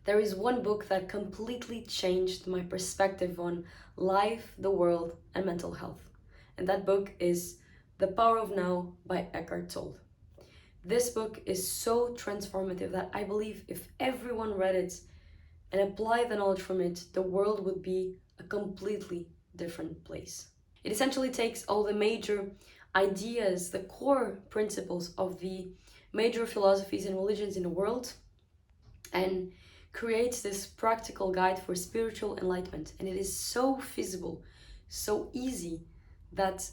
There is one book that completely changed my perspective on life, the world, and mental health. And that book is The Power of Now by Eckart Tolle. This book is so transformative that I believe if everyone read it and applied the knowledge from it, the world would be a completely different place. It essentially takes all the major ideas, the core principles of the major philosophies and religions in the world, and creates this practical guide for spiritual enlightenment. And it is so feasible, so easy, that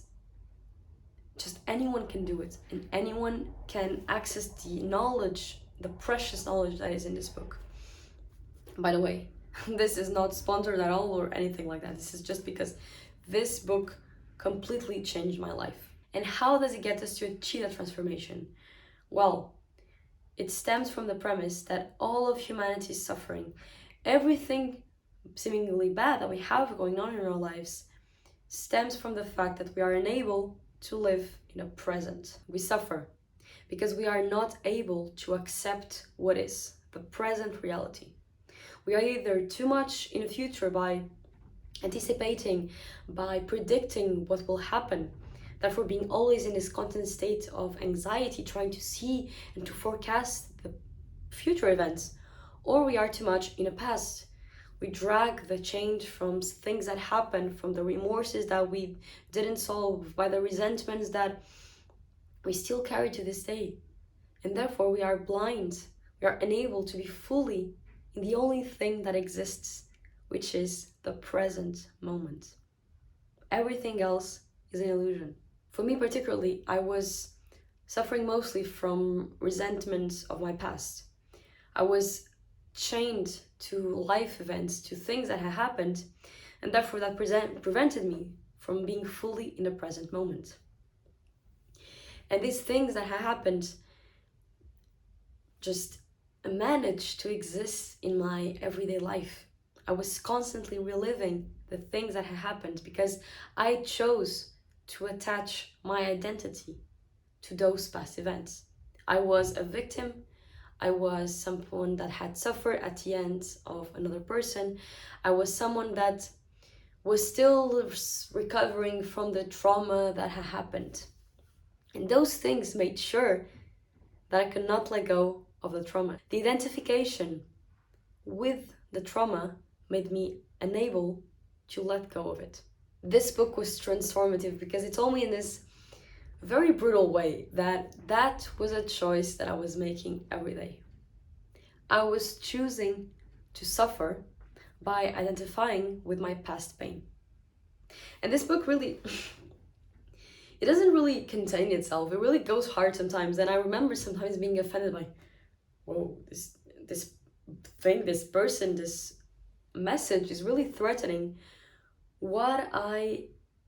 just anyone can do it, and anyone can access the knowledge, the precious knowledge that is in this book. By the way, this is not sponsored at all or anything like that. This is just because this book completely changed my life. And how does it get us to achieve that transformation? Well, it stems from the premise that all of humanity is suffering. Everything seemingly bad that we have going on in our lives stems from the fact that we are unable to live in the present. We suffer because we are not able to accept what is, the present reality. We are either too much in the future by anticipating, by predicting what will happen, therefore being always in this constant state of anxiety, trying to see and to forecast the future events, or we are too much in the past. We drag the change from things that happened, from the remorses that we didn't solve, by the resentments that we still carry to this day. And therefore we are blind. We are unable to be fully in the only thing that exists, which is the present moment. Everything else is an illusion. For me particularly, I was suffering mostly from resentments of my past. I was chained to life events, to things that had happened, and therefore that prevented me from being fully in the present moment. And these things that had happened just managed to exist in my everyday life. I was constantly reliving the things that had happened because I chose to attach my identity to those past events. I was a victim. I was someone that had suffered at the end of another person. I was someone that was still recovering from the trauma that had happened. And those things made sure that I could not let go of the trauma. The identification with the trauma made me unable to let go of it. This book was transformative because it told me in this very brutal way that that was a choice that I was making every day. I was choosing to suffer by identifying with my past pain. And this book really, it doesn't really contain itself. It really goes hard sometimes. And I remember sometimes being offended by, whoa, this thing, this person, this message is really threatening what I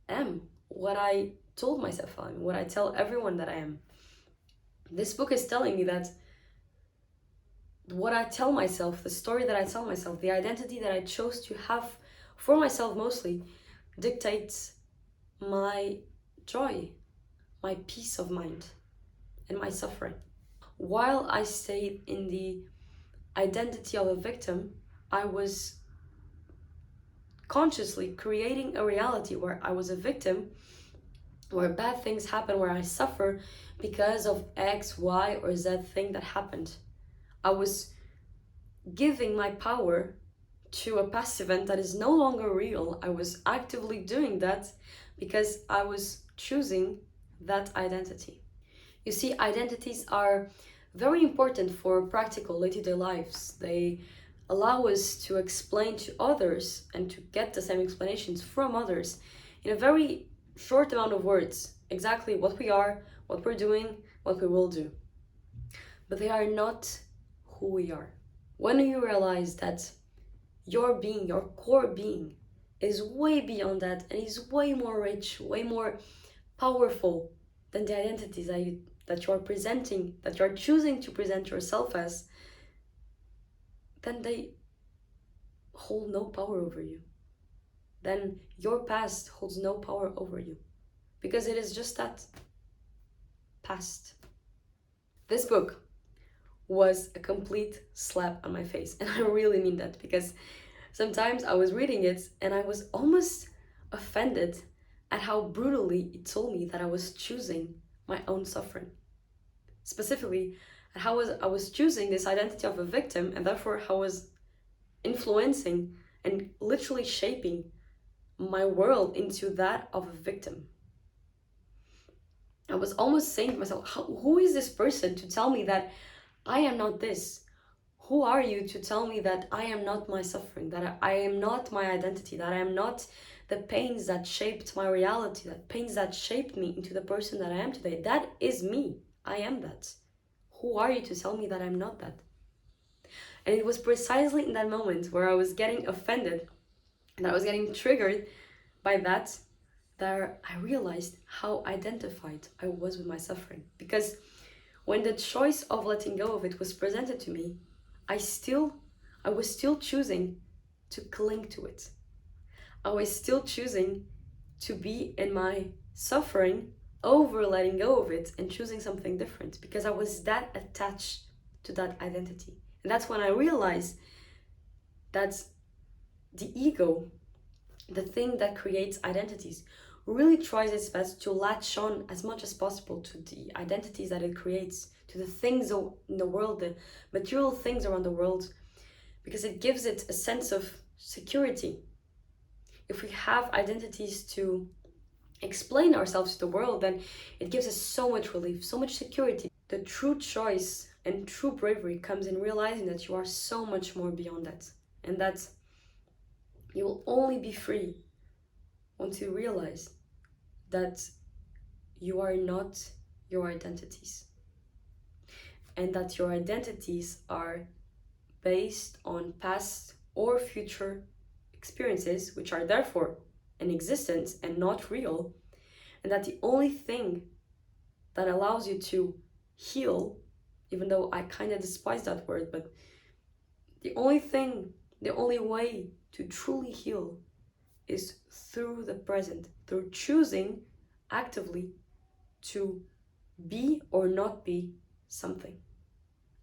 am, what I told myself I am, what I tell everyone that I am. This book is telling me that what I tell myself, the story that I tell myself, the identity that I chose to have for myself mostly, dictates my joy, my peace of mind, and my suffering. While I stayed in the identity of a victim, I was consciously creating a reality where I was a victim, where bad things happen, where I suffer because of X, Y, or Z thing that happened. I was giving my power to a past event that is no longer real. I was actively doing that because I was choosing that identity. You see, identities are very important for practical day-to-day lives. They allow us to explain to others and to get the same explanations from others in a very short amount of words, exactly what we are, what we're doing, what we will do. But they are not who we are. When you realize that your being, your core being, is way beyond that and is way more rich, way more powerful than the identities that you are presenting, that you are choosing to present yourself as, then they hold no power over you. Then your past holds no power over you, because it is just that, past. This book was a complete slap on my face. And I really mean that, because sometimes I was reading it and I was almost offended at how brutally it told me that I was choosing my own suffering. Specifically, at how I was choosing this identity of a victim, and therefore how I was influencing and literally shaping my world into that of a victim. I was almost saying to myself, who is this person to tell me that I am not this? Who are you to tell me that I am not my suffering, that I am not my identity, that I am not the pains that shaped my reality, that pains that shaped me into the person that I am today? That is me. I am that. Who are you to tell me that I'm not that? And it was precisely in that moment where I was getting offended and I was getting triggered by that I realized how identified I was with my suffering. Because when the choice of letting go of it was presented to me, I was still choosing to cling to it. I was still choosing to be in my suffering over letting go of it and choosing something different, because I was that attached to that identity. And that's when I realized that the ego, the thing that creates identities, really tries its best to latch on as much as possible to the identities that it creates, to the things in the world, the material things around the world, because it gives it a sense of security. If we have identities to explain ourselves to the world, then it gives us so much relief, so much security. The true choice and true bravery comes in realizing that you are so much more beyond that, and that you will only be free once you realize that you are not your identities, and that your identities are based on past or future experiences, which are therefore in existence and not real, and that the only thing that allows you to heal, even though I kind of despise that word, but the only way to truly heal is through the present, through choosing actively to be or not be something.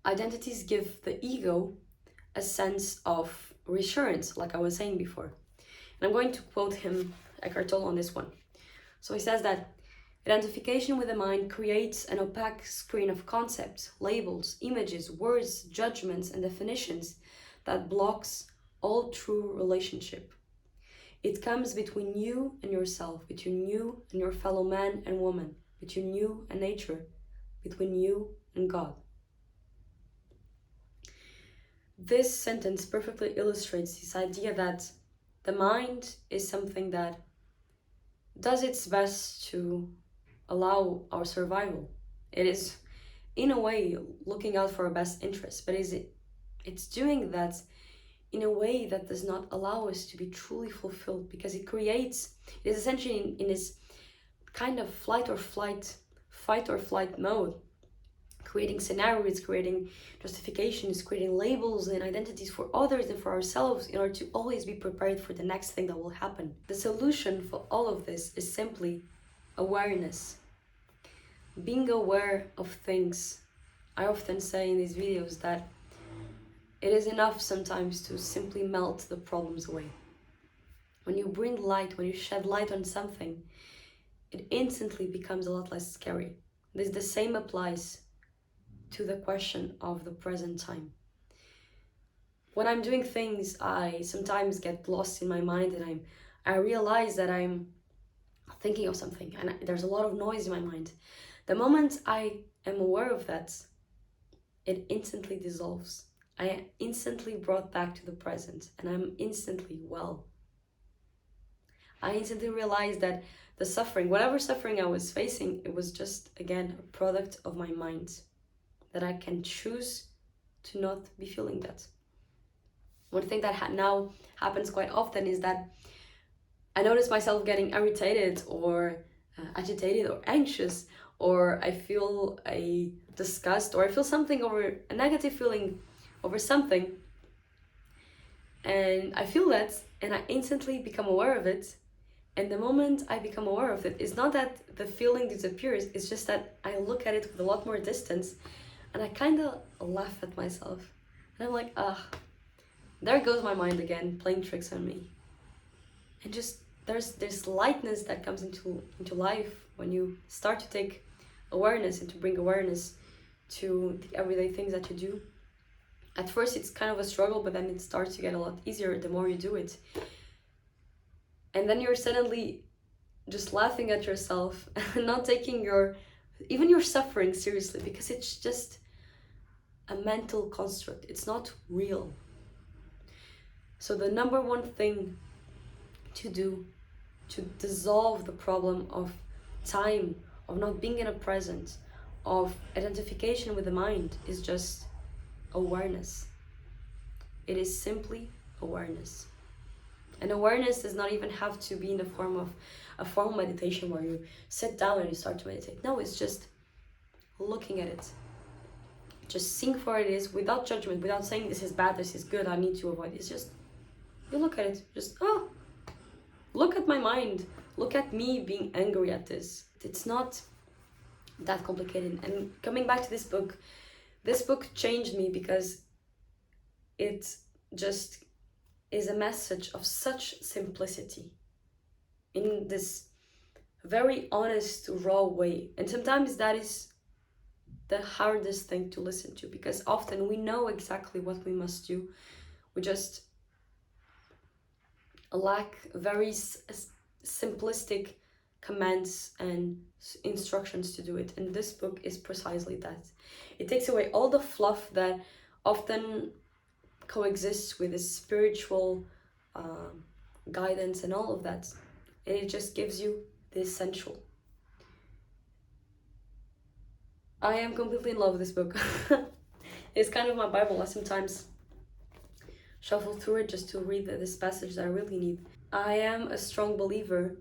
Identities give the ego a sense of reassurance, like I was saying before. And I'm going to quote him, Eckart Tolle, on this one. So he says that identification with the mind creates an opaque screen of concepts, labels, images, words, judgments, and definitions that blocks all true relationship. It comes between you and yourself, between you and your fellow man and woman, between you and nature, between you and God. This sentence perfectly illustrates this idea that the mind is something that does its best to allow our survival. It is, in a way, looking out for our best interest, but it's doing that in a way that does not allow us to be truly fulfilled, because it is essentially in this kind of fight or flight mode, creating scenarios, creating justifications, creating labels and identities for others and for ourselves in order to always be prepared for the next thing that will happen. The solution for all of this is simply awareness. Being aware of things. I often say in these videos that it is enough sometimes to simply melt the problems away. When you bring light, when you shed light on something, it instantly becomes a lot less scary. The same applies to the question of the present time. When I'm doing things, I sometimes get lost in my mind, and I realize that I'm thinking of something and there's a lot of noise in my mind. The moment I am aware of that, it instantly dissolves. I am instantly brought back to the present, and I'm instantly well. I instantly realized that the suffering, whatever suffering I was facing, it was just, again, a product of my mind. That I can choose to not be feeling that. One thing that now happens quite often is that I notice myself getting irritated or agitated or anxious, or I feel a disgust, or I feel something over a negative feeling over something, and I feel that, and I instantly become aware of it. And the moment I become aware of it, it's not that the feeling disappears, it's just that I look at it with a lot more distance, and I kind of laugh at myself. And I'm like, there goes my mind again, playing tricks on me. And just there's this lightness that comes into life when you start to take awareness and to bring awareness to the everyday things that you do. At first it's kind of a struggle, but then it starts to get a lot easier the more you do it. And then you're suddenly just laughing at yourself and not taking even your suffering seriously, because it's just a mental construct. It's not real. So the number one thing to do to dissolve the problem of time, of not being in a present, of identification with the mind is just awareness. It is simply awareness. And awareness does not even have to be in the form of a formal meditation where you sit down and you start to meditate. No, it's just looking at it. Just seeing for what it is, without judgment, without saying this is bad, this is good, I need to avoid it. It's just, you look at it, just, look at my mind. Look at me being angry at this. It's not that complicated. And coming back to this book changed me because it just is a message of such simplicity in this very honest, raw way. And sometimes that is the hardest thing to listen to, because often we know exactly what we must do. We just lack very simplistic commands and instructions to do it. And this book is precisely that. It takes away all the fluff that often coexists with this spiritual guidance and all of that, and it just gives you the essential. I am completely in love with this book. It's kind of my Bible. I sometimes shuffle through it just to read this passage that I really need. I am a strong believer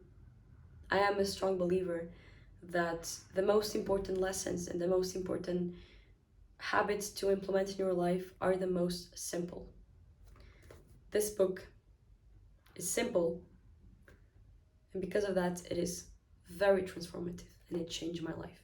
that the most important lessons and the most important habits to implement in your life are the most simple. This book is simple, and because of that, it is very transformative, and it changed my life.